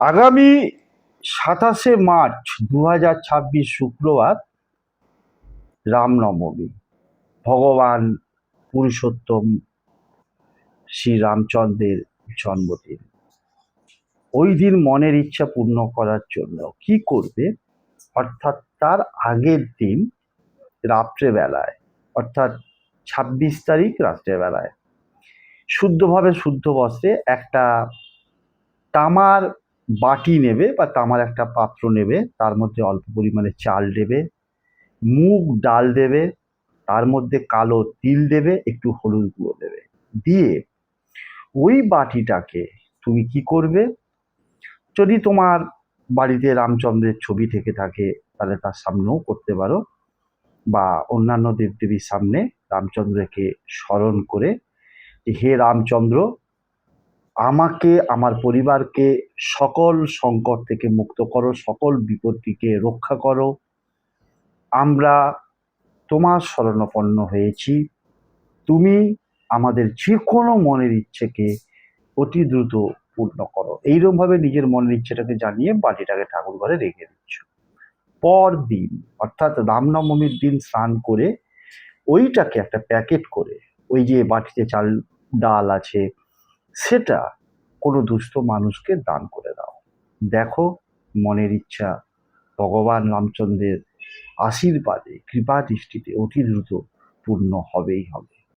আগামী 27 মার্চ 2026 শুক্রবার রামনবমী। ভগবান পুরুষোত্তম শ্রী রামচন্দ্রের জন্মদিন। ওই দিন মনের ইচ্ছা পূর্ণ করার জন্য কি করবে, অর্থাৎ তার আগের দিন রাত্রেবেলায়, অর্থাৎ 26 তারিখ রাত্রেবেলায় শুদ্ধভাবে শুদ্ধ বস্ত্রে একটা তামার বাটি নেবে বা তামার একটা পাত্র নেবে, তার মধ্যে অল্প পরিমাণে চাল দেবে, মুগ ডাল দেবে, তার মধ্যে কালো তিল দেবে, একটু হলুদ গুঁড়ো দেবে, দিয়ে ওই বাটিটাকে তুমি কি করবে, যদি তোমার বাড়িতে রামচন্দ্রের ছবি থেকে থাকে তাহলে তার সামনেও করতে পারো, বা অন্যান্য দেবদেবীর সামনে রামচন্দ্রকে স্মরণ করে, হে রামচন্দ্র, আমাকে, আমার পরিবারকে সকল সংকট থেকে মুক্ত করো, সকল বিপত্তিকে রক্ষা করো। আমরা তোমার শরণাপন্ন হয়েছি, তুমি আমাদের যে কোনো মনের ইচ্ছেকে অতি দ্রুত পূর্ণ করো। এইরকম ভাবে নিজের মনের ইচ্ছেটাকে জানিয়ে বাটিটাকে ঠাকুর ঘরে রেখে দিচ্ছ। পর দিন অর্থাৎ রামনবমীর দিন স্নান করে ওইটাকে একটা প্যাকেট করে, ওই যে বাটিতে চাল ডাল আছে সেটা কোনো দুস্থ মানুষকে দান করে দাও। দেখো, মনের ইচ্ছা ভগবান রামচন্দ্রের আশীর্বাদে, কৃপা দৃষ্টিতে অতি দ্রুত পূর্ণ হবেই হবে।